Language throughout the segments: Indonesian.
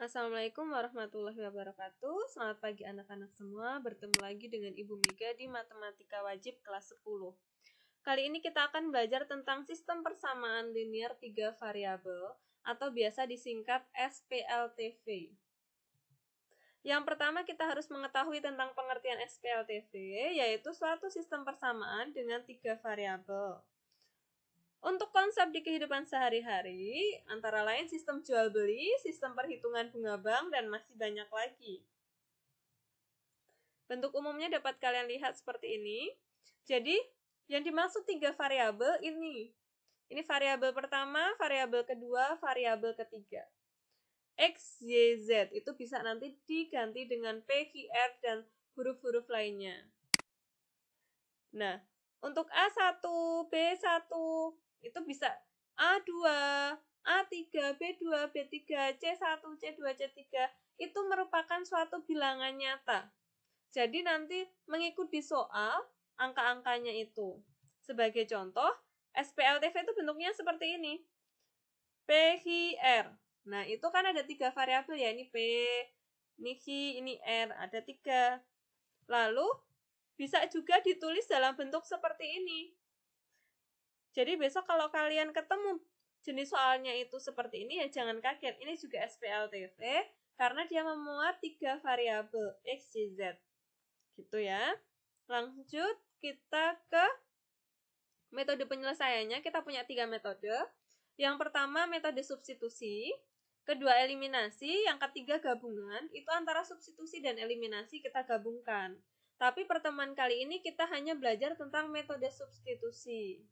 Assalamualaikum warahmatullahi wabarakatuh. Selamat pagi anak-anak semua. Bertemu lagi dengan Ibu Mega di Matematika Wajib kelas 10. Kali ini kita akan belajar tentang sistem persamaan linear 3 variabel atau biasa disingkat SPLTV. Yang pertama kita harus mengetahui tentang pengertian SPLTV, yaitu suatu sistem persamaan dengan 3 variabel. Untuk konsep di kehidupan sehari-hari, antara lain sistem jual-beli, sistem perhitungan bunga bank, dan masih banyak lagi. Bentuk umumnya dapat kalian lihat seperti ini. Jadi, yang dimaksud 3 variabel ini. Ini variabel pertama, variabel kedua, variabel ketiga. X, Y, Z itu bisa nanti diganti dengan P, Q, R, dan huruf-huruf lainnya. Nah, untuk A1, B1, itu bisa A2, A3, B2, B3, C1, C2, C3, itu merupakan suatu bilangan nyata. Jadi nanti mengikuti soal, angka-angkanya itu. Sebagai contoh, SPLTV itu bentuknya seperti ini. P, Q, R. Nah, itu kan ada 3 variabel ya, ini P, ini Q, ini R, ada 3. Lalu, bisa juga ditulis dalam bentuk seperti ini. Jadi besok kalau kalian ketemu jenis soalnya itu seperti ini, ya jangan kaget. Ini juga SPLTV karena dia memuat 3 variabel X, Y, Z. Gitu ya. Lanjut kita ke metode penyelesaiannya. Kita punya 3 metode. Yang pertama metode substitusi, kedua eliminasi, yang ketiga gabungan. Itu antara substitusi dan eliminasi kita gabungkan. Tapi pertemuan kali ini kita hanya belajar tentang metode substitusi.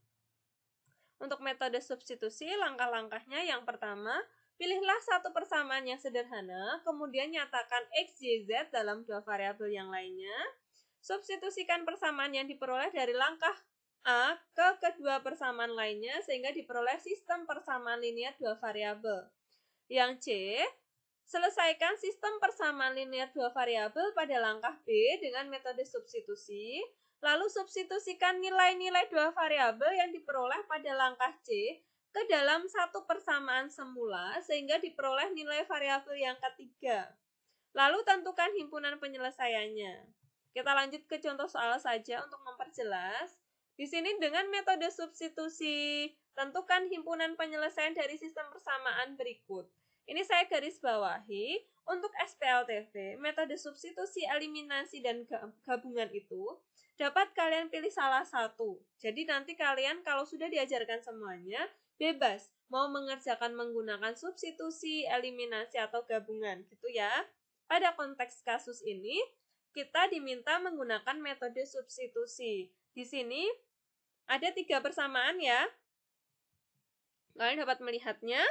Untuk metode substitusi, langkah-langkahnya yang pertama, pilihlah satu persamaan yang sederhana, kemudian nyatakan X, Y, Z dalam 2 variabel yang lainnya. Substitusikan persamaan yang diperoleh dari langkah A ke kedua persamaan lainnya sehingga diperoleh sistem persamaan linear 2 variabel. Yang C, selesaikan sistem persamaan linear 2 variabel pada langkah B dengan metode substitusi. Lalu substitusikan nilai-nilai 2 variabel yang diperoleh pada langkah C ke dalam satu persamaan semula sehingga diperoleh nilai variabel yang ketiga. Lalu tentukan himpunan penyelesaiannya. Kita lanjut ke contoh soal saja untuk memperjelas. Di sini dengan metode substitusi, tentukan himpunan penyelesaian dari sistem persamaan berikut. Ini saya garis bawahi, untuk SPLTV, metode substitusi, eliminasi, dan gabungan itu dapat kalian pilih salah satu. Jadi nanti kalian kalau sudah diajarkan semuanya, bebas mau mengerjakan menggunakan substitusi, eliminasi, atau gabungan gitu ya. Pada konteks kasus ini, kita diminta menggunakan metode substitusi. Di sini ada 3 persamaan ya. Kalian dapat melihatnya.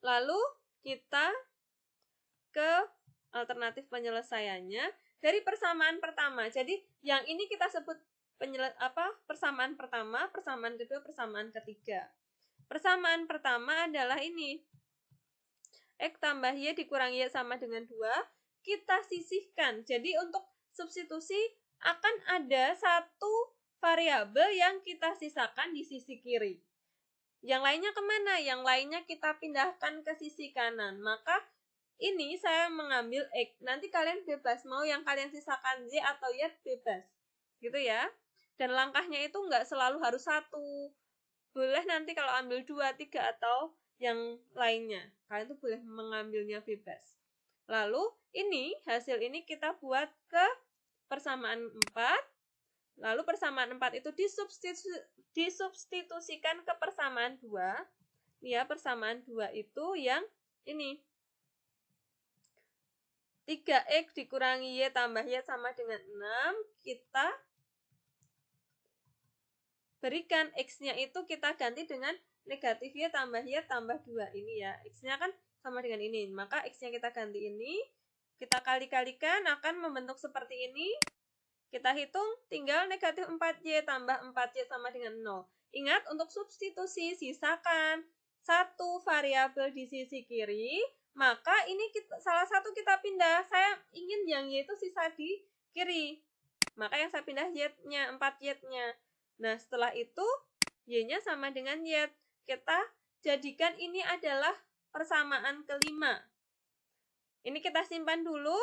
Lalu kita ke alternatif penyelesaiannya dari persamaan pertama. Jadi yang ini kita sebut persamaan pertama, persamaan kedua, persamaan ketiga. Persamaan pertama adalah ini. X tambah Y dikurangi Y sama dengan 2. Kita sisihkan. Jadi untuk substitusi akan ada satu variabel yang kita sisakan di sisi kiri. Yang lainnya kemana? Yang lainnya kita pindahkan ke sisi kanan. Maka ini saya mengambil X. Nanti kalian bebas. Mau yang kalian sisakan Y atau Y bebas. Gitu ya. Dan langkahnya itu nggak selalu harus 1. Boleh nanti kalau ambil 2, 3 atau yang lainnya. Kalian tuh boleh mengambilnya bebas. Lalu ini, hasil ini kita buat ke persamaan 4. Lalu persamaan 4 itu disubstitusikan ke persamaan 2. Ya, persamaan 2 itu yang ini. 3X dikurangi Y tambah Y sama dengan 6. Kita berikan X-nya itu kita ganti dengan negatif Y tambah Y tambah 2. Ini ya, X-nya kan sama dengan ini. Maka X-nya kita ganti ini. Kita kali-kalikan akan membentuk seperti ini. Kita hitung, tinggal negatif 4Y tambah 4Y sama dengan 0. Ingat, untuk substitusi, sisakan satu variabel di sisi kiri, maka ini salah satu kita pindah. Saya ingin yang Y itu sisa di kiri. Maka yang saya pindah Y-nya, 4Y-nya. Nah, setelah itu, Y-nya sama dengan Y. Kita jadikan ini adalah persamaan kelima. Ini kita simpan dulu.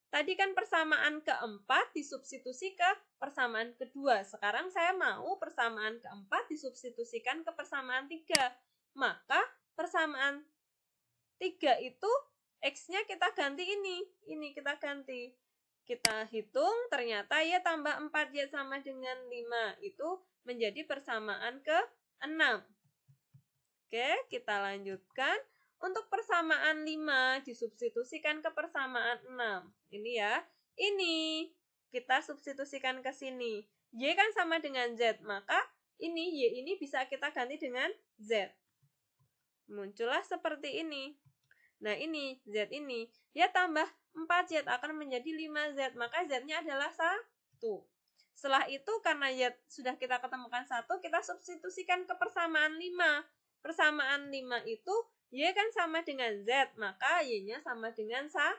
Tadi kan persamaan keempat disubstitusi ke persamaan kedua. Sekarang saya mau persamaan keempat disubstitusikan ke persamaan 3. Maka persamaan 3 itu X-nya kita ganti ini. Ini kita ganti. Kita hitung, ternyata Y tambah 4, Y sama dengan 5. Itu menjadi persamaan ke-6. Oke, kita lanjutkan. Untuk persamaan 5 disubstitusikan ke persamaan 6. Ini ya. Ini kita substitusikan ke sini. Y kan sama dengan Z, maka ini Y ini bisa kita ganti dengan Z. Muncullah seperti ini. Nah, ini Z ini. Y tambah 4Z akan menjadi 5Z, maka Z-nya adalah 1. Setelah itu, karena Y sudah kita ketemukan 1, kita substitusikan ke persamaan 5. Persamaan 5 itu Y kan sama dengan Z, maka Y-nya sama dengan 1.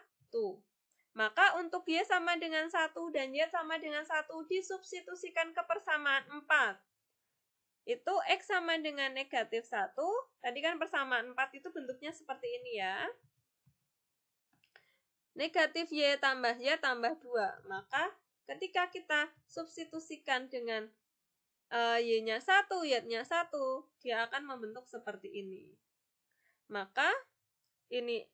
Maka untuk Y sama dengan 1 dan Y sama dengan 1 disubstitusikan ke persamaan 4. Itu X sama dengan negatif 1. Tadi kan persamaan 4 itu bentuknya seperti ini ya. Negatif Y tambah 2. Maka ketika kita substitusikan dengan Y-nya 1, Y-nya 1, dia akan membentuk seperti ini. Maka ini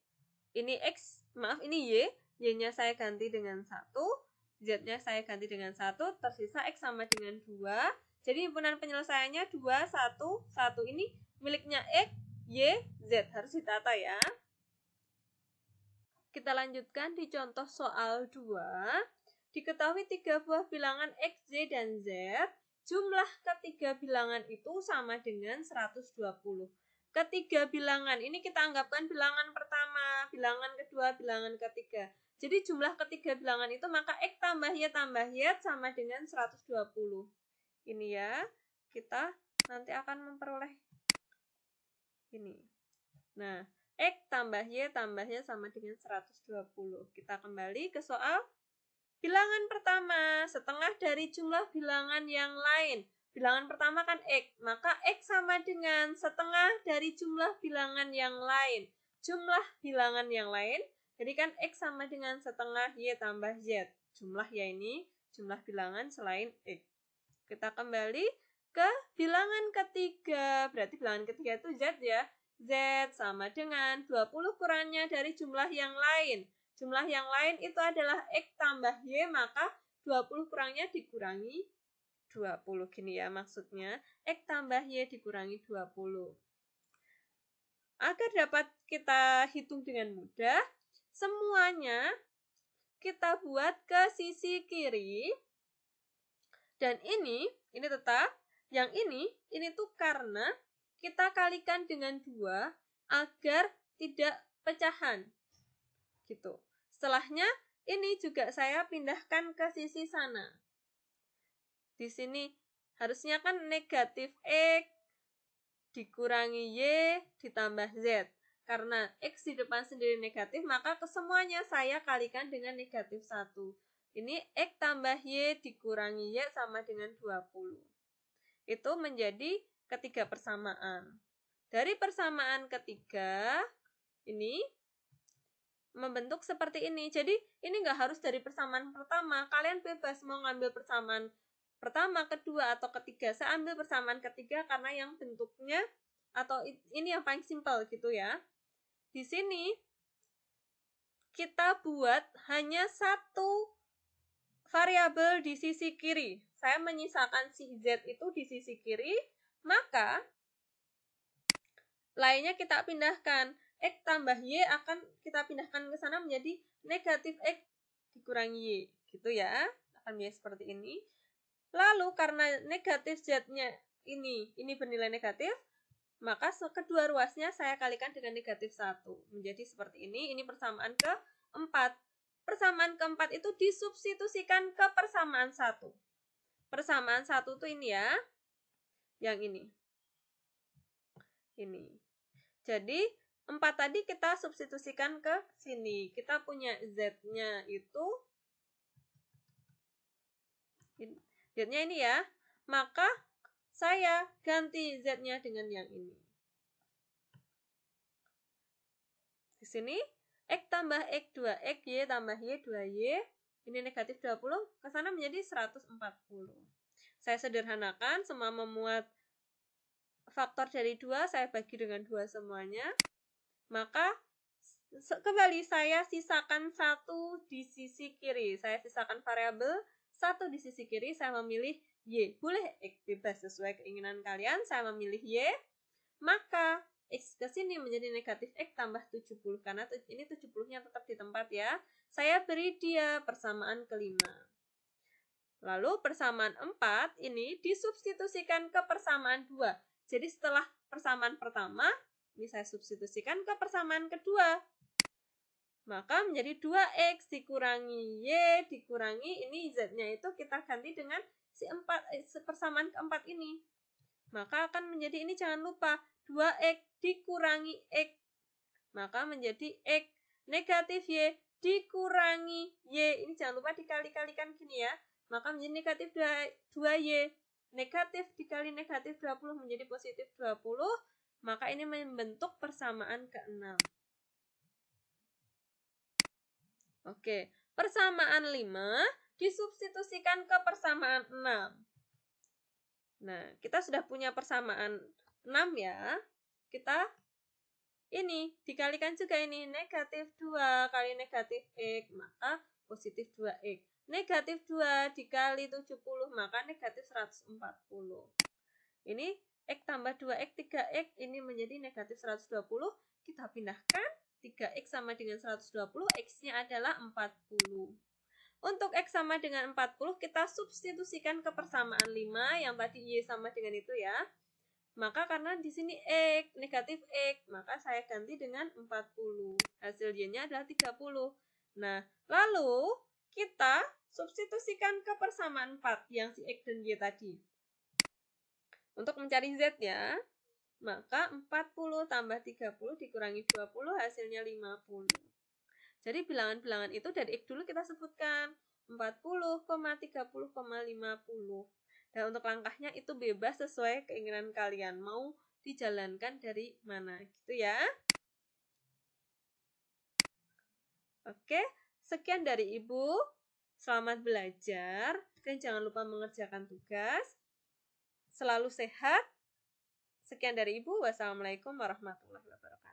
X, maaf ini Y, Y-nya saya ganti dengan 1, Z-nya saya ganti dengan 1, tersisa X sama dengan 2. Jadi himpunan penyelesaiannya 2, 1, 1. Ini miliknya X, Y, Z. Harus ditata ya. Kita lanjutkan di contoh soal 2. Diketahui 3 buah bilangan X, Y, dan Z. Jumlah ketiga bilangan itu sama dengan 120. Ketiga bilangan, ini kita anggapkan bilangan pertama, bilangan kedua, bilangan ketiga. Jadi jumlah ketiga bilangan itu maka X tambah Y sama dengan 120. Ini ya, kita nanti akan memperoleh ini. Nah, X tambah Y sama dengan 120. Kita kembali ke soal bilangan pertama, setengah dari jumlah bilangan yang lain. Bilangan pertama kan X, maka X sama dengan setengah dari jumlah bilangan yang lain. Jumlah bilangan yang lain, jadi kan X sama dengan setengah Y tambah Z. Jumlah ya ini, jumlah bilangan selain X. Kita kembali ke bilangan ketiga. Berarti bilangan ketiga itu Z ya. Z sama dengan 20 kurangnya dari jumlah yang lain. Jumlah yang lain itu adalah X tambah Y, maka 20 kurangnya dikurangi 20. Gini ya maksudnya. X tambah Y dikurangi 20. Agar dapat kita hitung dengan mudah, semuanya kita buat ke sisi kiri. Dan ini tetap, yang ini tuh karena kita kalikan dengan 2 agar tidak pecahan. Gitu. Setelahnya, ini juga saya pindahkan ke sisi sana. Di sini harusnya kan negatif X dikurangi Y ditambah Z. Karena X di depan sendiri negatif, maka kesemuanya saya kalikan dengan negatif 1. Ini X tambah Y dikurangi Y sama dengan 20. Itu menjadi ketiga persamaan. Dari persamaan ketiga, ini membentuk seperti ini. Jadi, ini nggak harus dari persamaan pertama. Kalian bebas mau ngambil persamaan pertama, kedua, atau ketiga. Saya ambil persamaan ketiga karena yang bentuknya, atau ini yang paling simpel gitu ya. Di sini, kita buat hanya satu variabel di sisi kiri. Saya menyisakan si Z itu di sisi kiri, maka lainnya kita pindahkan. X tambah Y akan kita pindahkan ke sana menjadi negatif X dikurangi Y. Gitu ya. Akan menjadi seperti ini. Lalu karena negatif Z-nya ini bernilai negatif, maka kedua ruasnya saya kalikan dengan negatif 1. Menjadi seperti ini. Ini persamaan keempat. Persamaan keempat itu disubstitusikan ke persamaan 1. Persamaan 1 itu ini ya. Yang ini. Ini. Jadi, 4 tadi kita substitusikan ke sini. Kita punya Z-nya itu. Z-nya ini ya. Maka, saya ganti Z-nya dengan yang ini. Di sini, X tambah X 2X, Y tambah Y 2Y. Ini negatif 20, ke sana menjadi 140. Saya sederhanakan, semua memuat faktor dari 2, saya bagi dengan 2 semuanya. Maka kembali saya sisakan 1 di sisi kiri. Saya sisakan variabel 1 di sisi kiri, saya memilih Y. Boleh X, bebas sesuai keinginan kalian, saya memilih Y. Maka X ke sini menjadi negatif X tambah 70, karena ini 70-nya tetap di tempat ya. Saya beri dia persamaan kelima. Lalu persamaan 4 ini disubstitusikan ke persamaan 2. Jadi setelah persamaan pertama, ini saya substitusikan ke persamaan kedua. Maka menjadi 2X dikurangi Y dikurangi, ini Z-nya itu kita ganti dengan persamaan keempat ini. Maka akan menjadi, ini jangan lupa, 2X dikurangi X. Maka menjadi X negatif Y dikurangi Y. Ini jangan lupa dikali-kalikan gini ya. Maka menjadi negatif 2Y. Negatif dikali negatif 20 menjadi positif 20. Maka ini membentuk persamaan ke-6. Oke, persamaan 5 disubstitusikan ke persamaan 6. Nah, kita sudah punya persamaan 6 ya. Kita ini dikalikan juga ini, negatif 2 kali negatif X, maka positif 2X. Negatif 2 dikali 70, maka negatif 140. Ini X tambah 2X, 3X, ini menjadi negatif 120. Kita pindahkan, 3X sama dengan 120, X-nya adalah 40. Untuk X sama dengan 40, kita substitusikan ke persamaan 5, yang tadi Y sama dengan itu ya. Maka karena di sini X, negatif X, maka saya ganti dengan 40. Hasil Y-nya adalah 30. Nah, lalu kita substitusikan ke persamaan 4, yang si X dan Y tadi. Untuk mencari Z-nya, maka 40 tambah 30 dikurangi 20, hasilnya 50. Jadi bilangan-bilangan itu dari X dulu kita sebutkan 40, 30, 50. Dan untuk langkahnya itu bebas sesuai keinginan kalian. Mau dijalankan dari mana gitu ya. Oke, sekian dari Ibu. Selamat belajar dan jangan lupa mengerjakan tugas. Selalu sehat. Sekian dari Ibu. Wassalamualaikum warahmatullahi wabarakatuh.